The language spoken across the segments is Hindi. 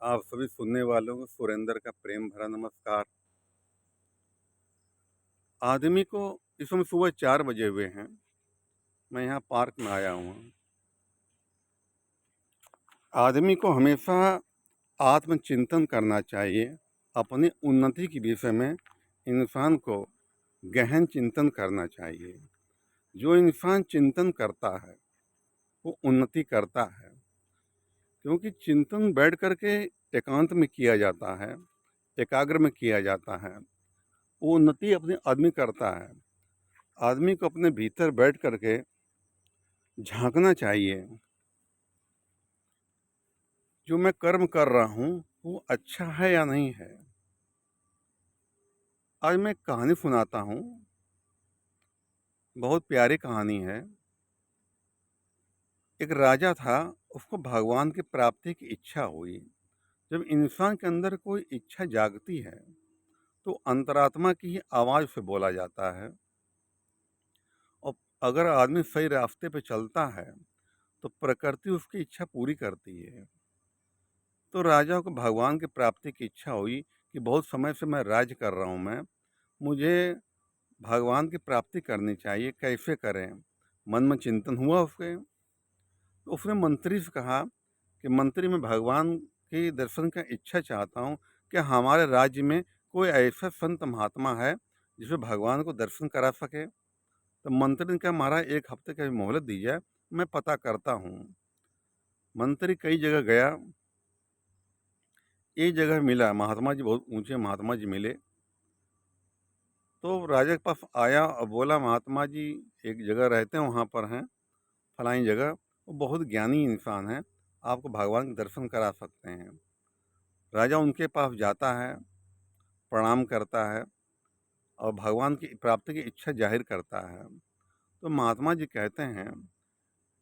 आप सभी सुनने वालों को सुरेंद्र का प्रेम भरा नमस्कार। आदमी को इस समय सुबह 4 बजे हुए हैं। मैं यहाँ पार्क में आया हूँ। आदमी को हमेशा आत्मचिंतन करना चाहिए। अपनी उन्नति के विषय में इंसान को गहन चिंतन करना चाहिए। जो इंसान चिंतन करता है वो उन्नति करता है, क्योंकि चिंतन बैठ करके एकांत में किया जाता है, एकाग्र में किया जाता है। वो उन्नति अपने आदमी करता है। आदमी को अपने भीतर बैठ करके झांकना चाहिए, जो मैं कर्म कर रहा हूँ वो अच्छा है या नहीं है। आज मैं एक कहानी सुनाता हूँ, बहुत प्यारी कहानी है। एक राजा था, उसको भगवान की प्राप्ति की इच्छा हुई। जब इंसान के अंदर कोई इच्छा जागती है तो अंतरात्मा की ही आवाज़ से बोला जाता है। और अगर आदमी सही रास्ते पे चलता है तो प्रकृति उसकी इच्छा पूरी करती है। तो राजा को भगवान की प्राप्ति की इच्छा हुई कि बहुत समय से मैं राज्य कर रहा हूँ, मुझे भगवान की प्राप्ति करनी चाहिए, कैसे करें। मन में चिंतन हुआ उसके। तो उसने मंत्री से कहा कि मंत्री, मैं भगवान के दर्शन का इच्छा चाहता हूँ कि हमारे राज्य में कोई ऐसा संत महात्मा है जिसे भगवान को दर्शन करा सके। तो मंत्री ने कहा, महाराज 1 हफ्ते की मोहलत दीजिए, मैं पता करता हूँ। मंत्री कई जगह गया, एक जगह मिला महात्मा जी, बहुत ऊंचे महात्मा जी मिले। तो राजा के पास आया और बोला, महात्मा जी एक जगह रहते हैं, वहाँ पर हैं फलानी जगह, वो बहुत ज्ञानी इंसान है, आपको भगवान के दर्शन करा सकते हैं। राजा उनके पास जाता है, प्रणाम करता है और भगवान की प्राप्ति की इच्छा जाहिर करता है। तो महात्मा जी कहते हैं,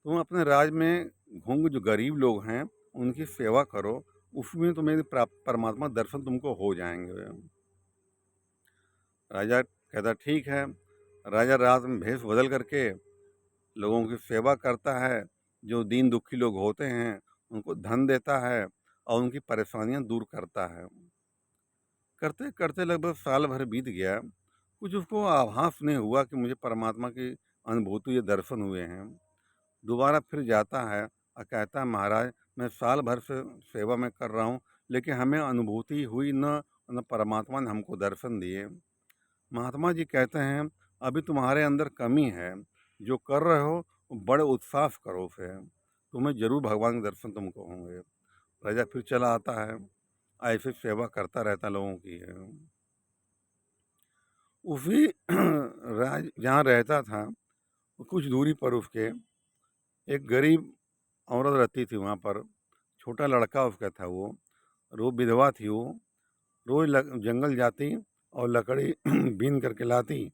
तुम अपने राज्य में घूम, जो गरीब लोग हैं उनकी सेवा करो, उसमें तो मेरी परमात्मा दर्शन तुमको हो जाएंगे। राजा कहता ठीक है। राजा रात में भेष बदल करके लोगों की सेवा करता है, जो दीन दुखी लोग होते हैं उनको धन देता है और उनकी परेशानियां दूर करता है। करते करते लगभग साल भर बीत गया, कुछ उसको आभास नहीं हुआ कि मुझे परमात्मा की अनुभूति, ये दर्शन हुए हैं। दोबारा फिर जाता है और कहता है, महाराज मैं साल भर से सेवा में कर रहा हूँ, लेकिन हमें अनुभूति हुई न परमात्मा ने हमको दर्शन दिए। महात्मा जी कहते हैं, अभी तुम्हारे अंदर कमी है, जो कर रहे हो वो बड़े उत्साह से करो उसे, तुम्हें जरूर भगवान के दर्शन तुमको होंगे। राजा फिर चला आता है, ऐसे सेवा करता रहता लोगों की है। उसी राज जहाँ रहता था कुछ दूरी पर उसके एक गरीब औरत रहती थी। वहाँ पर छोटा लड़का उसका था, वो विधवा थी। वो रोज जंगल जाती और लकड़ी बीन करके लाती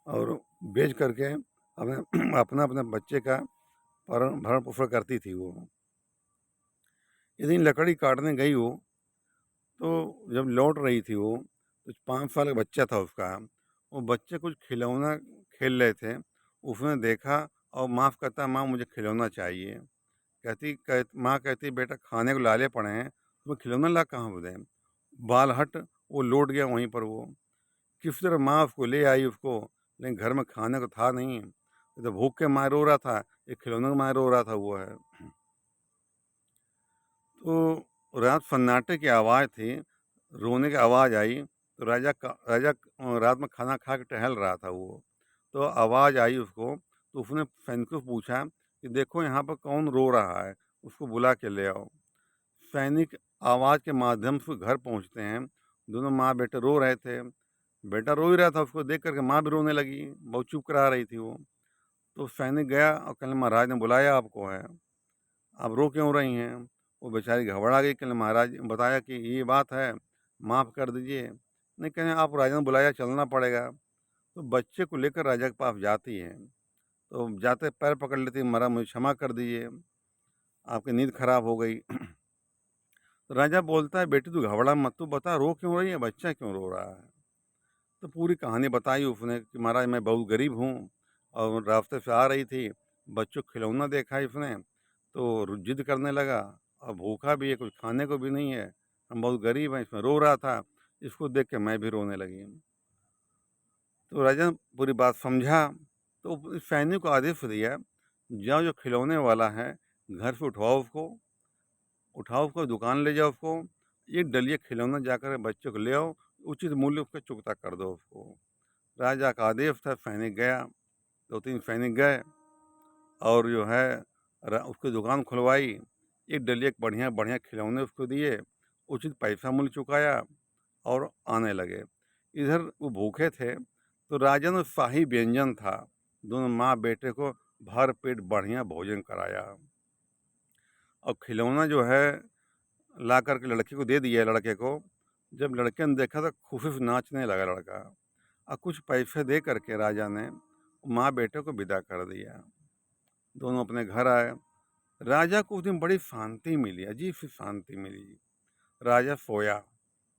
और बेच करके अपने अपना अपने बच्चे का भरण पोषण करती थी। वो एक दिन लकड़ी काटने गई वो, तो जब लौट रही थी वो, तो 5 साल का बच्चा था उसका। वो बच्चे कुछ खिलौना खेल रहे थे, उसने देखा और माफ़ करता, माँ मुझे खिलौना चाहिए। माँ कहती, बेटा खाने को लाले पड़े हैं, तुम्हें खिलौना ला कहाँ से दें। बाल हट, वो लौट गया वहीं पर। वो किस तरह माँ उसको ले आई उसको, लेकिन घर में खाने को था नहीं। ये तो भूख के मारे रो रहा था, एक खिलौने के मारे रो रहा था वो है। तो रात सन्नाटे की आवाज़ थी, रोने की आवाज़ आई। तो राजा रात में खाना खा के टहल रहा था वो। तो आवाज़ आई उसको, तो उसने सैनिकों से पूछा कि देखो यहाँ पर कौन रो रहा है, उसको बुला के ले आओ। सैनिक आवाज़ के माध्यम से घर पहुँचते हैं। दोनों माँ बेटे रो रहे थे। बेटा रो ही रहा था, उसको देख करके माँ भी रोने लगी, बहुत चुप करा रही थी वो। तो सैनिक गया और कहने, महाराज ने बुलाया आपको है, आप रो क्यों रही हैं। वो बेचारी घबरा गई, कहने महाराज बताया कि ये बात है, माफ़ कर दीजिए। नहीं, कहने आप राजा ने बुलाया, चलना पड़ेगा। तो बच्चे को लेकर राजा के पास जाती है, तो जाते पैर पकड़ लेती, महाराज मुझे क्षमा कर दीजिए, आपकी नींद खराब हो गई। तो राजा बोलता है, बेटी तू घबरा मत, तू बता रो क्यों रही है, बच्चा क्यों रो रहा है। तो पूरी कहानी बताई उसने कि महाराज मैं बहुत गरीब हूँ और रास्ते से आ रही थी, बच्चों को खिलौना देखा इसने तो जिद करने लगा अब भूखा भी है, कुछ खाने को भी नहीं है, हम बहुत गरीब हैं, इसमें रो रहा था। इसको देख के मैं भी रोने लगी। तो राजा पूरी बात समझा, तो उस सैनिक को आदेश दिया, जाओ जो खिलौने वाला है घर से उठाओ उसको दुकान ले जाओ उसको, एक डलिया खिलौना जाकर बच्चे को ले आओ, उचित मूल्य उसका चुकता कर दो उसको। राजा का आदेश था, सैनिक गया, 2-3 सैनिक गए और जो है उसकी दुकान खुलवाई, एक डलिया बढ़िया खिलौने उसको दिए, उचित पैसा मूल्य चुकाया और आने लगे। इधर वो भूखे थे, तो राजा ने शाही व्यंजन था, दोनों माँ बेटे को भर पेट बढ़िया भोजन कराया और खिलौना जो है ला कर के लड़के को दे दिया लड़के को। जब लड़के ने देखा तो खुशी से नाचने लगा लड़का, और कुछ पैसे दे करके राजा ने माँ बेटे को विदा कर दिया। दोनों अपने घर आए। राजा को उस दिन बड़ी शांति मिली, अजीब सी शांति मिली। राजा सोया,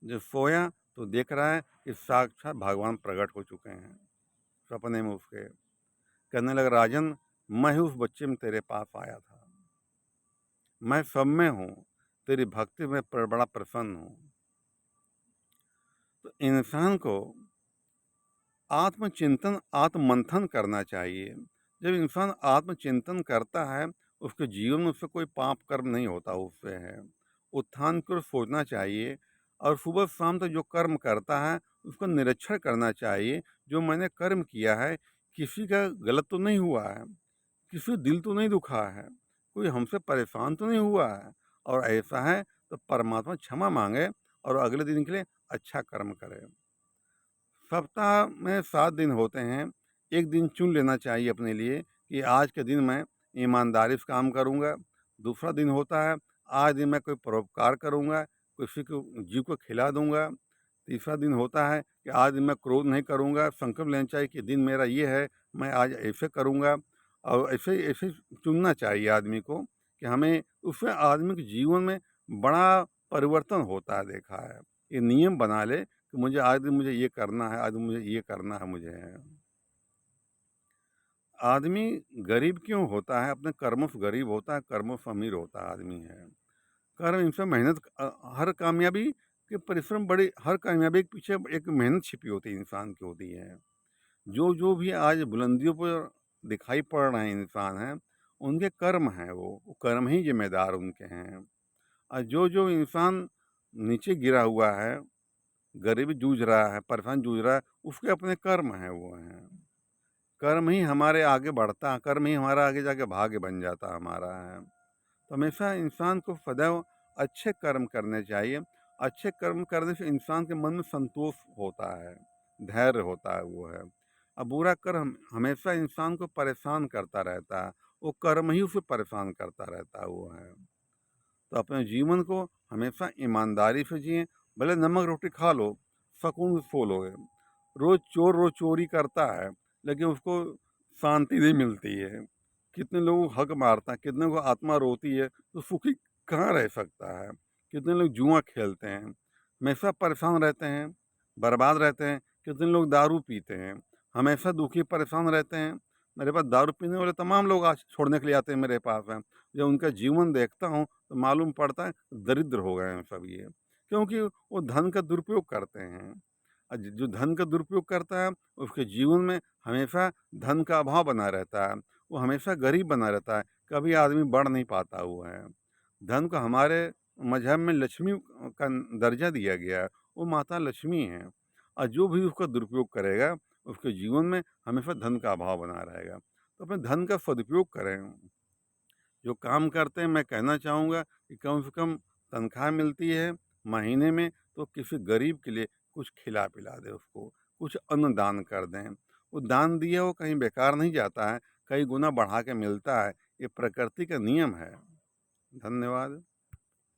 जब सोया तो देख रहा है कि साक्षात भगवान प्रकट हो चुके हैं सपने में उसके। कहने लगा, राजन मैं ही उस बच्चे में तेरे पास आया था, मैं सब में हूँ, तेरी भक्ति में बड़ा प्रसन्न हूँ। तो इंसान को आत्मचिंतन आत्ममंथन करना चाहिए। जब इंसान आत्मचिंतन करता है, उसके जीवन में उससे कोई पाप कर्म नहीं होता, उससे है उत्थान की ओर सोचना चाहिए। और सुबह शाम तक जो कर्म करता है उसका निरीक्षण करना चाहिए, जो मैंने कर्म किया है किसी का गलत तो नहीं हुआ है, किसी का दिल तो नहीं दुखा है, कोई हमसे परेशान तो नहीं हुआ है, और ऐसा है तो परमात्मा क्षमा मांगे और अगले दिन के लिए अच्छा कर्म करे। सप्ताह में 7 दिन होते हैं, एक दिन चुन लेना चाहिए अपने लिए कि आज के दिन मैं ईमानदारी से काम करूँगा। दूसरा दिन होता है, आज दिन मैं कोई परोपकार करूँगा, किसी को जीव को खिला दूँगा। तीसरा दिन होता है कि आज दिन मैं क्रोध नहीं करूँगा, संकल्प लेना चाहिए कि दिन मेरा ये है, मैं आज ऐसे करूँगा। और ऐसे ऐसे चुनना चाहिए आदमी को कि हमें उससे आदमी के जीवन में बड़ा परिवर्तन होता है, देखा है। ये नियम बना ले कि मुझे आज दिन मुझे ये करना है, आज मुझे ये करना है मुझे। आदमी गरीब क्यों होता है? अपने कर्मों से गरीब होता है, कर्मों से अमीर होता है आदमी है। कर्म इंसान मेहनत हर कामयाबी के परिश्रम बड़ी, हर कामयाबी के पीछे एक मेहनत छिपी होती है, इंसान की होती है। जो भी आज बुलंदियों पर दिखाई पड़ रहे हैं इंसान हैं, उनके कर्म हैं, वो कर्म ही ज़िम्मेदार उनके हैं। और जो इंसान नीचे गिरा हुआ है, गरीबी जूझ रहा है, परेशान जूझ रहा है, उसके अपने कर्म हैं, वो हैं। कर्म ही हमारे आगे बढ़ता है, कर्म ही हमारा आगे जाके भाग्य बन जाता हमारा है। तो हमेशा इंसान को सदैव अच्छे कर्म करने चाहिए। अच्छे कर्म करने से इंसान के मन में संतोष होता है, धैर्य होता है, वो है। अब बुरा कर्म हमेशा इंसान को परेशान करता रहता है, वो कर्म ही उसे परेशान करता रहता है, वो है। तो अपने जीवन को हमेशा ईमानदारी से जिए। भले नमक रोटी खा लो, सुकून से सो लोगे। रोज चोरी करता है, लेकिन उसको शांति नहीं मिलती है। कितने लोगों को हक मारता है, कितने को आत्मा रोती है, तो सुखी कहाँ रह सकता है। कितने लोग जुआ खेलते हैं, हमेशा परेशान रहते हैं, बर्बाद रहते हैं। कितने लोग दारू पीते हैं, हमेशा दुखी परेशान रहते हैं। मेरे पास दारू पीने वाले तमाम लोग आज छोड़ने के लिए आते हैं मेरे पास हैं। जब उनका जीवन देखता हूँ तो मालूम पड़ता है दरिद्र हो गए हैं सब ये, क्योंकि वो धन का दुरुपयोग करते हैं। जो धन का दुरुपयोग करता है उसके जीवन में हमेशा धन का अभाव बना रहता है, वो हमेशा गरीब बना रहता है, कभी आदमी बढ़ नहीं पाता हुआ है। धन को हमारे मजहब में लक्ष्मी का दर्जा दिया गया है, वो माता लक्ष्मी है, और जो भी उसका दुरुपयोग करेगा उसके जीवन में हमेशा धन का अभाव बना रहेगा। तो अपने धन का सदुपयोग करें। जो काम करते हैं, मैं कहना चाहूँगा कि कम से कम तनख्वाह मिलती है महीने में, तो किसी गरीब के लिए कुछ खिला पिला दें उसको, कुछ अन्न दान कर दें। वो दान दिया वो कहीं बेकार नहीं जाता है, कई गुना बढ़ा के मिलता है। ये प्रकृति का नियम है। धन्यवाद।